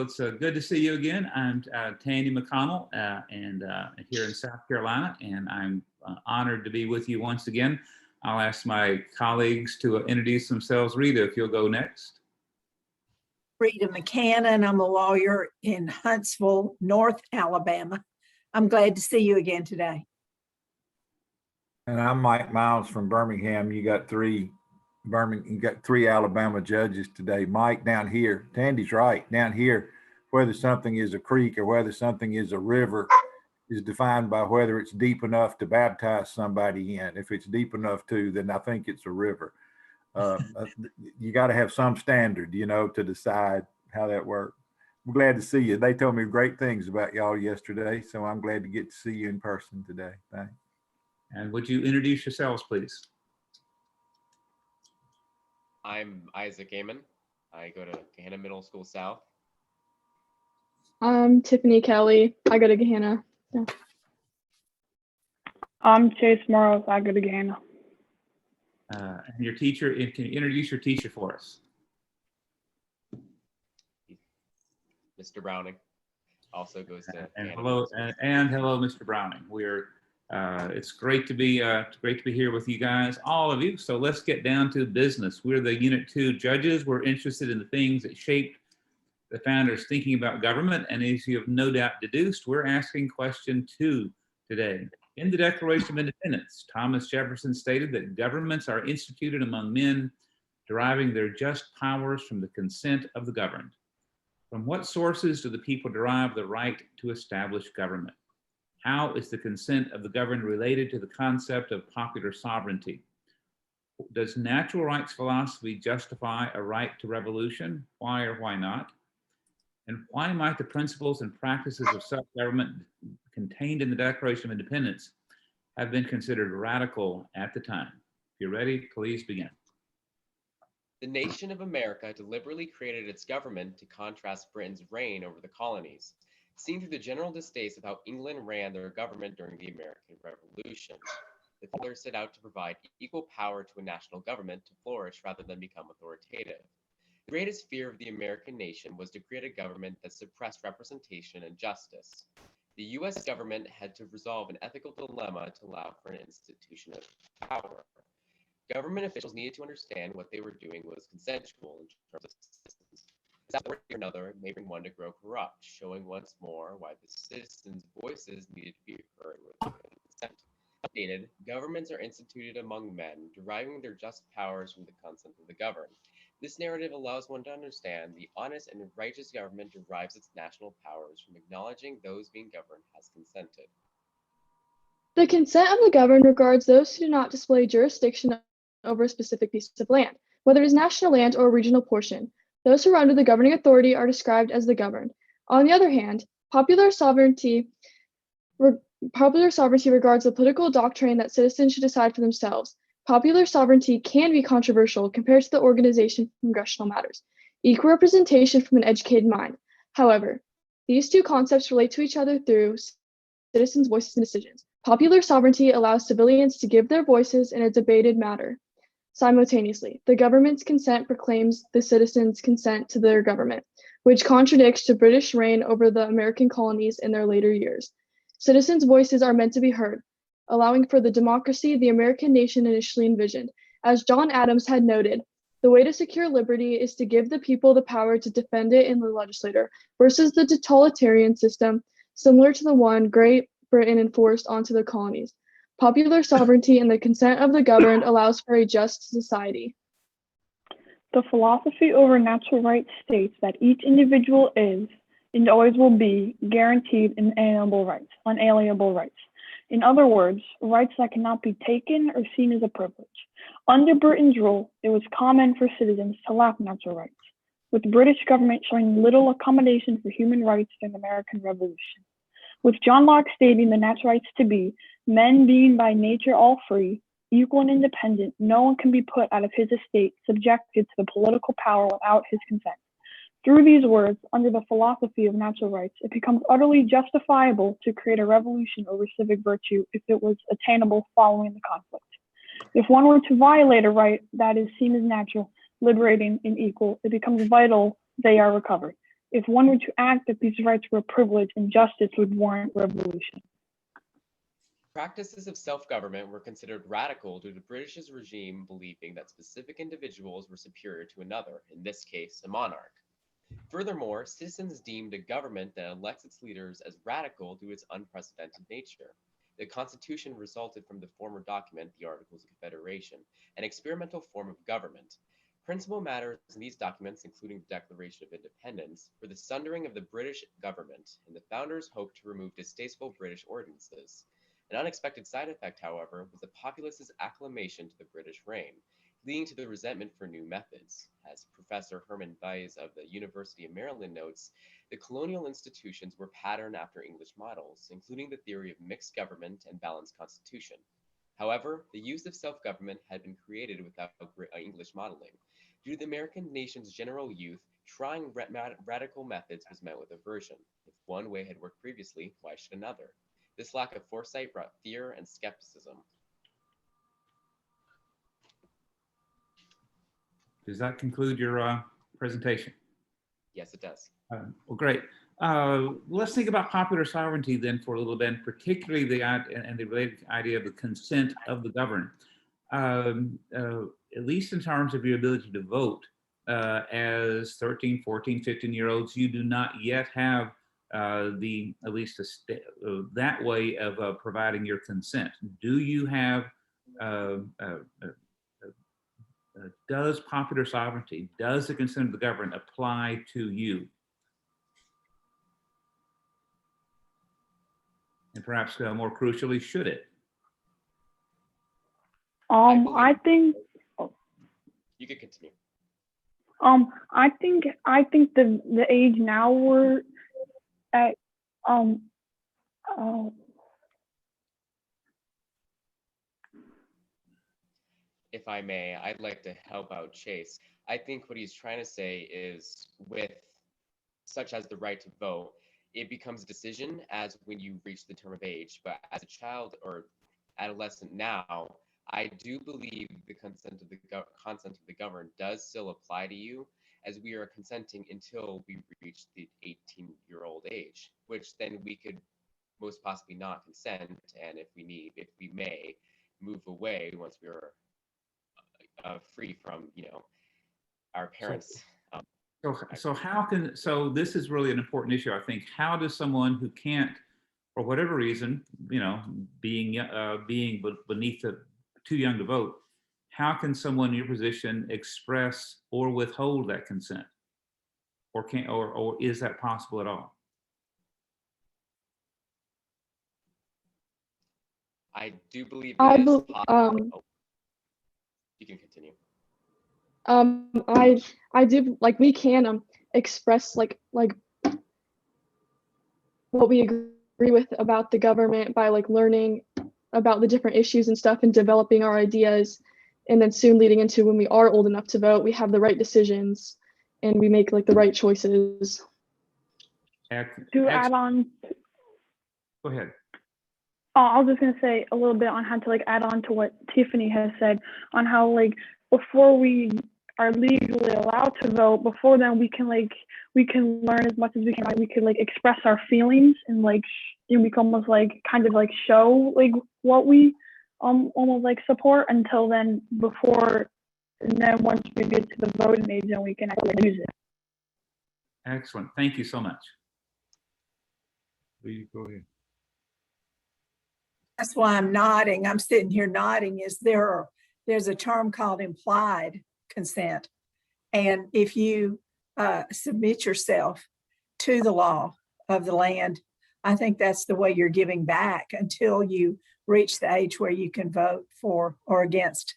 It's good to see you again. I'm Tandy McConnell, and here in South Carolina, and I'm honored to be with you once again. I'll ask my colleagues to introduce themselves. Rita, if you'll go next. Rita McCann, and I'm a lawyer in Huntsville, North Alabama. I'm glad to see you again today. And I'm Mike Miles from Birmingham. You got three Alabama judges today. Mike, down here, Tandy's right, down here, whether something is a creek or whether something is a river is defined by whether it's deep enough to baptize somebody in. If it's deep enough to, then I think it's a river. You got to have some standard, to decide how that works. I'm glad to see you. They told me great things about y'all yesterday, so I'm glad to get to see you in person today. Thanks. And would you introduce yourselves, please? I'm Isaac Amon. I go to Gahanna Middle School South. I'm Tiffany Kelly. I go to Gahanna. Yeah. I'm Chase Morrow. I go to Gahanna. And your teacher, can you introduce your teacher for us? Mr. Browning also goes to and hello, Mr. Browning. It's great to be here with you guys, all of you. So let's get down to business. We're the Unit 2 judges. We're interested in the things that shaped the founders' thinking about government. And as you have no doubt deduced, we're asking question 2 today. In the Declaration of Independence, Thomas Jefferson stated that governments are instituted among men, deriving their just powers from the consent of the governed. From what sources do the people derive the right to establish government? How is the consent of the governed related to the concept of popular sovereignty? Does natural rights philosophy justify a right to revolution? Why or why not? And why might the principles and practices of self-government contained in the Declaration of Independence have been considered radical at the time? If you're ready, please begin. The nation of America deliberately created its government to contrast Britain's reign over the colonies, seen through the general distaste of how England ran their government during the American Revolution. The founders set out to provide equal power to a national government to flourish rather than become authoritative. The greatest fear of the American nation was to create a government that suppressed representation and justice. The US government had to resolve an ethical dilemma to allow for an institution of power. Government officials needed to understand what they were doing was consensual in terms of citizens. That way or another may bring one to grow corrupt, showing once more why the citizens' voices needed to be heard with consent. Updated, governments are instituted among men, deriving their just powers from the consent of the governed. This narrative allows one to understand the honest and righteous government derives its national powers from acknowledging those being governed has consented. The consent of the governed regards those who do not display jurisdiction over a specific piece of land, whether it is national land or a regional portion. Those who are under the governing authority are described as the governed. On the other hand, popular sovereignty regards the political doctrine that citizens should decide for themselves. Popular sovereignty can be controversial compared to the organization of congressional matters, equal representation from an educated mind. However, these two concepts relate to each other through citizens' voices and decisions. Popular sovereignty allows civilians to give their voices in a debated matter. Simultaneously, the government's consent proclaims the citizens' consent to their government, which contradicts the British reign over the American colonies in their later years. Citizens' voices are meant to be heard, allowing for the democracy the American nation initially envisioned. As John Adams had noted, the way to secure liberty is to give the people the power to defend it in the legislature versus the totalitarian system similar to the one Great Britain enforced onto the colonies. Popular sovereignty and the consent of the governed allows for a just society. The philosophy over natural rights states that each individual is, and always will be, guaranteed inalienable rights. In other words, rights that cannot be taken or seen as a privilege. Under Britain's rule, it was common for citizens to lack natural rights, with the British government showing little accommodation for human rights during the American Revolution. With John Locke stating the natural rights to be, men being by nature all free, equal and independent, no one can be put out of his estate, subjected to the political power without his consent. Through these words, under the philosophy of natural rights, it becomes utterly justifiable to create a revolution over civic virtue if it was attainable following the conflict. If one were to violate a right that is seen as natural, liberating, and equal, it becomes vital they are recovered. If one were to act that these rights were a privilege, injustice would warrant revolution. Practices of self-government were considered radical due to British regime believing that specific individuals were superior to another, in this case, a monarch. Furthermore, citizens deemed a government that elects its leaders as radical due to its unprecedented nature. The Constitution resulted from the former document, the Articles of Confederation, an experimental form of government. Principal matters in these documents, including the Declaration of Independence, were the sundering of the British government, and the founders hoped to remove distasteful British ordinances. An unexpected side effect, however, was the populace's acclamation to the British reign, leading to the resentment for new methods. As Professor Herman Weiss of the University of Maryland notes, the colonial institutions were patterned after English models, including the theory of mixed government and balanced constitution. However, the use of self-government had been created without English modeling. Due to the American nation's general youth, trying radical methods was met with aversion. If one way had worked previously, why should another? This lack of foresight brought fear and skepticism. Does that conclude your presentation? Yes, it does. Well, great. Let's think about popular sovereignty then for a little bit, particularly the related idea of the consent of the governed. At least in terms of your ability to vote, as 13, 14, 15-year-olds, you do not yet have at least that way of providing your consent. Do you have, does popular sovereignty, does the consent of the governed apply to you? And perhaps more crucially, should it? I think. You could continue. I think the age now we're at, If I may, I'd like to help out Chase. I think what he's trying to say is with such as the right to vote, it becomes a decision as when you reach the term of age. But as a child or adolescent now, I do believe the consent of the governed does still apply to you, as we are consenting until we reach the 18-year-old age, which then we could most possibly not consent, and if we may, move away once we are free from, our parents. So this is really an important issue, I think. How does someone who can't, for whatever reason, being beneath too young to vote, how can someone in your position express or withhold that consent? Or is that possible at all? I do believe it is possible. You can continue. I do, like, we can express like what we agree with about the government by like learning about the different issues and stuff and developing our ideas, and then soon leading into when we are old enough to vote, we have the right decisions and we make like the right choices. To add on. Go ahead. I was just gonna say a little bit on how to like add on to what Tiffany has said on how like before we are legally allowed to vote, before then we can learn as much as we can. Right? We could like express our feelings and we can almost like kind of like show like what we almost like support until then and then once we get to the voting age, then we can actually use it. Excellent. Thank you so much. Will you go ahead? That's why I'm nodding. I'm sitting here nodding. There's a term called implied consent. And if you submit yourself to the law of the land, I think that's the way you're giving back until you reach the age where you can vote for or against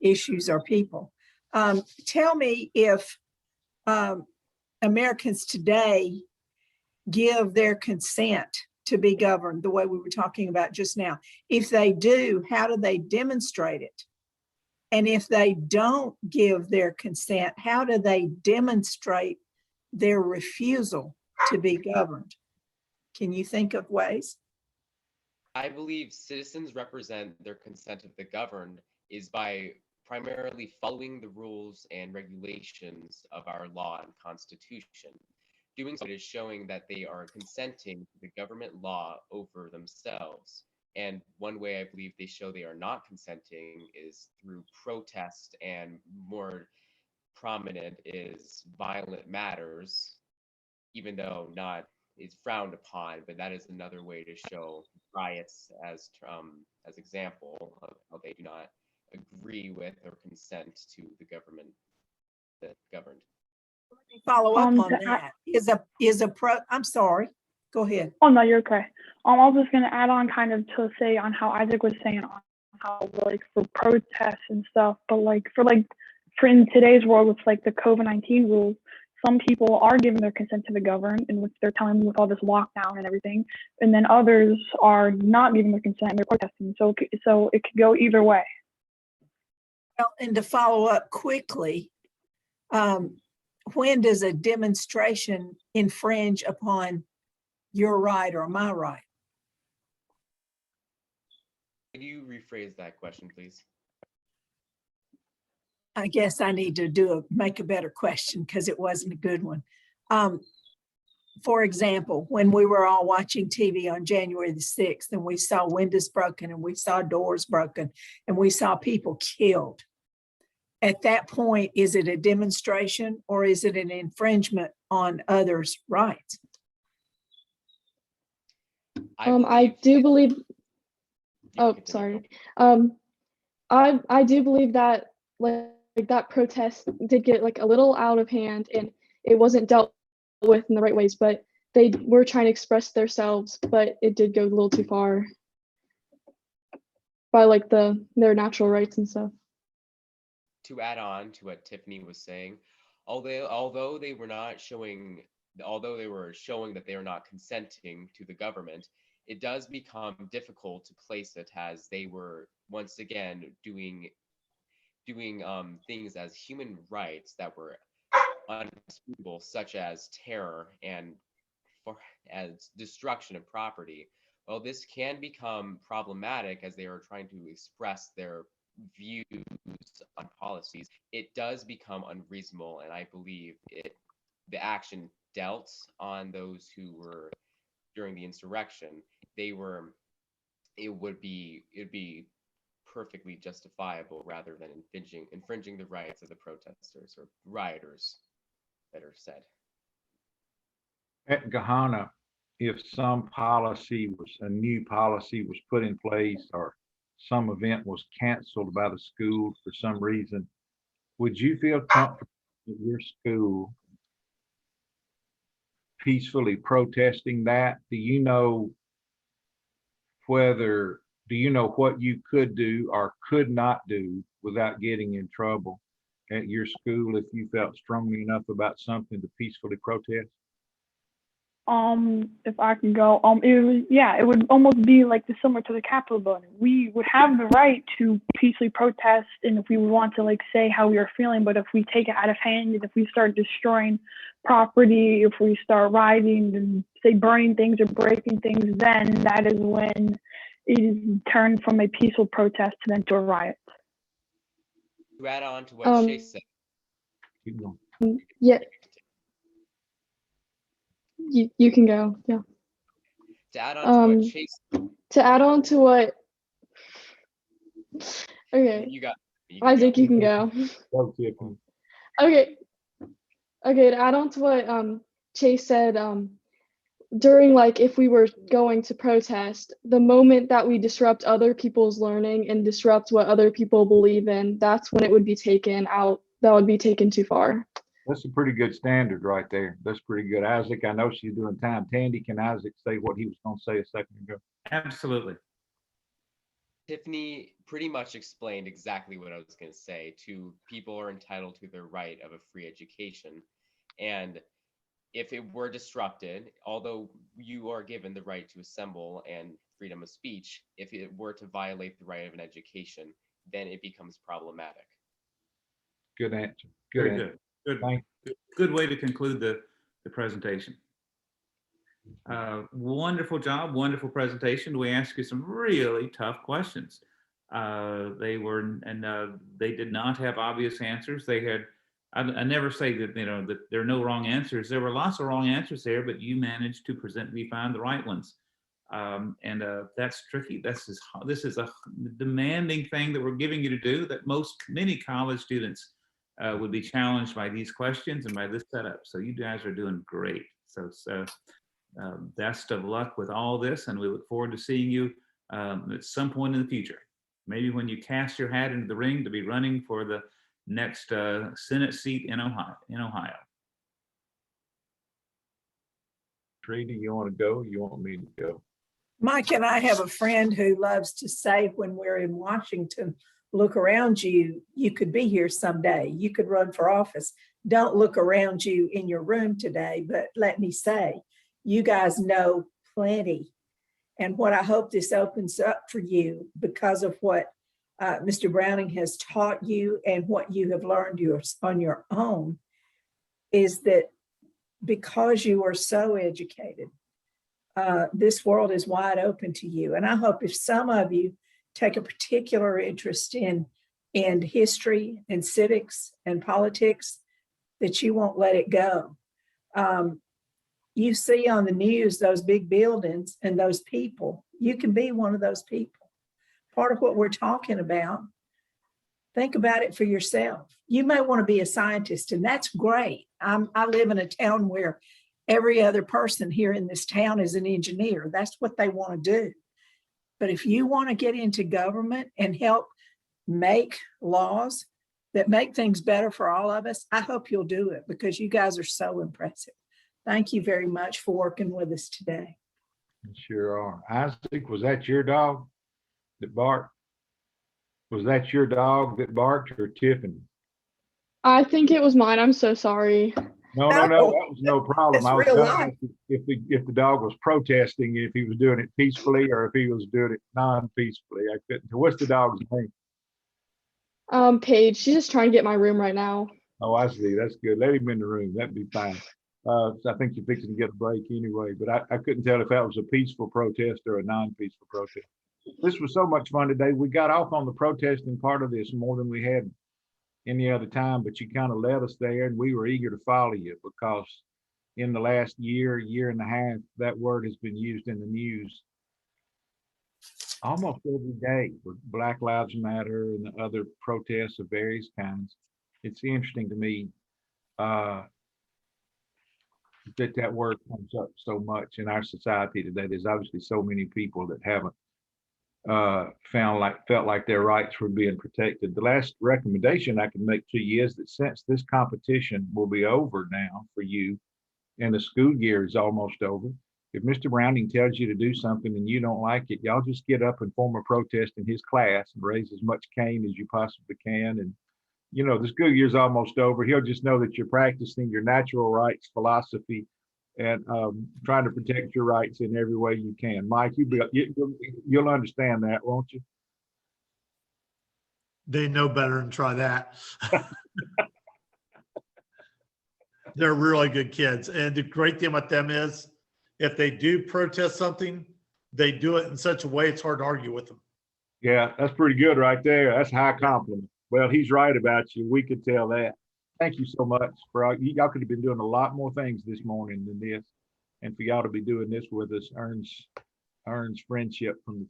issues or people. Tell me if Americans today give their consent to be governed the way we were talking about just now. If they do, how do they demonstrate it? And if they don't give their consent, how do they demonstrate their refusal to be governed? Can you think of ways? I believe citizens represent their consent of the governed is by primarily following the rules and regulations of our law and constitution. Doing so is showing that they are consenting to the government law over themselves. And one way I believe they show they are not consenting is through protest, and more prominent is violent matters, even though not is frowned upon, but that is another way to show riots as example of how they do not agree with or consent to the government that governed. Follow up on To that. I'm sorry, go ahead. Oh, no, you're okay. I was just going to add on kind of to say on how Isaac was saying on how like for protests and stuff, but like for in today's world with like the COVID-19 rules, some people are giving their consent to the government in which they're telling them with all this lockdown and everything, and then others are not giving their consent and they're protesting. So it could go either way. Well, and to follow up quickly, when does a demonstration infringe upon your right or my right? Could you rephrase that question, please? I guess I need to make a better question because it wasn't a good one. For example, when we were all watching TV on January the 6th and we saw windows broken and we saw doors broken and we saw people killed, at that point, is it a demonstration or is it an infringement on others' rights? I do believe. Oh, Continue. sorry. I do believe that like that protest did get like a little out of hand and it wasn't dealt with in the right ways, but they were trying to express themselves, but it did go a little too far by like their natural rights and stuff. To add on to what Tiffany was saying, although they were showing that they are not consenting to the government, it does become difficult to place it as they were once again doing things as human rights that were undisputable, such as terror and as destruction of property. Well, this can become problematic as they are trying to express their views on policies. It does become unreasonable, and I believe the action dealt on those who were during the insurrection, it'd be perfectly justifiable rather than infringing the rights of the protesters or rioters that are said. At Gahanna, if a new policy was put in place or some event was canceled by the school for some reason, would you feel comfortable at your school peacefully protesting that? Do you know what you could do or could not do without getting in trouble at your school if you felt strongly enough about something to peacefully protest? If I can go, it would almost be like similar to the Capitol building. We would have the right to peacefully protest, and if we want to like say how we are feeling, but if we take it out of hand and if we start destroying property, if we start rioting and say burning things or breaking things, then that is when it is turned from a peaceful protest to then to a riot. To add on to what Chase said. Keep going. Yeah. You can go. Yeah. To add on to what Chase. To add on to what. Okay. You got. Isaac, you can go. Okay. To add on to what Chase said, during like if we were going to protest, the moment that we disrupt other people's learning and disrupt what other people believe in, that's when it would be taken out. That would be taken too far. That's a pretty good standard right there. That's pretty good. Isaac, I know she's doing time. Tandy, can Isaac say what he was going to say a second ago? Absolutely. Tiffany pretty much explained exactly what I was going to say. People are entitled to their right of a free education. And if it were disrupted, although you are given the right to assemble and freedom of speech, if it were to violate the right of an education, then it becomes problematic. Good answer. Very answer. good. Thank Good way to conclude the presentation. Wonderful job, wonderful presentation. We asked you some really tough questions. They did not have obvious answers. They had, I never say that, that there are no wrong answers. There were lots of wrong answers there, but you managed to find the right ones. That's tricky. This is a demanding thing that we're giving you to do that many college students would be challenged by these questions and by this setup. So you guys are doing great. So best of luck with all this, and we look forward to seeing you at some point in the future. Maybe when you cast your hat into the ring to be running for the next Senate seat in Ohio. Trina, you want to go? You want me to go? Mike and I have a friend who loves to say when we're in Washington, look around you, you could be here someday. You could run for office. Don't look around you in your room today, but let me say, you guys know plenty. And what I hope this opens up for you because of what Mr. Browning has taught you and what you have learned on your own is that because you are so educated, this world is wide open to you. And I hope if some of you take a particular interest in history and civics and politics, that you won't let it go. You see on the news those big buildings and those people. You can be one of those people. Part of what we're talking about, think about it for yourself. You may want to be a scientist, and that's great. I live in a town where every other person here in this town is an engineer. That's what they want to do. But if you want to get into government and help make laws that make things better for all of us, I hope you'll do it because you guys are so impressive. Thank you very much for working with us today. Sure are. Isaac, was that your dog that barked? Was that your dog that barked or Tiffany? I think it was mine. I'm so sorry. No, that was no problem. It's I was real gonna life. ask if the dog was protesting, if he was doing it peacefully or if he was doing it non-peacefulully. I couldn't. What's the dog's name? Paige, she's just trying to get my room right now. Oh, I see. That's good. Let him in the room. That'd be fine. I think you're fixing to get a break anyway, but I couldn't tell if that was a peaceful protest or a non-peaceful protest. This was so much fun today. We got off on the protesting part of this more than we had any other time, but you kind of led us there and we were eager to follow you because in the last year and a half, that word has been used in the news almost every day with Black Lives Matter and the other protests of various kinds. It's interesting to me that word comes up so much in our society today. There's obviously so many people that haven't felt like their rights were being protected. The last recommendation I can make to you is that since this competition will be over now for you and the school year is almost over, if Mr. Browning tells you to do something and you don't like it, y'all just get up and form a protest in his class and raise as much cane as you possibly can. And the school year's almost over. He'll just know that you're practicing your natural rights philosophy and trying to protect your rights in every way you can. Mike, you'll understand that, won't you? They know better than try that. They're really good kids. And the great thing about them is if they do protest something, they do it in such a way it's hard to argue with them. Yeah, that's pretty good right there. That's a high compliment. Well, he's right about you. We could tell that. Thank you so much for y'all could have been doing a lot more things this morning than this. And for y'all to be doing this with us earns friendship from the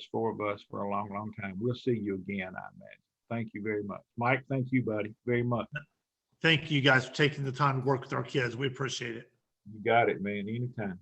four of us for a long, long time. We'll see you again, I imagine. Thank you very much. Mike, thank you, buddy, very much. Thank you guys for taking the time to work with our kids. We appreciate it. You got it, man. Anytime.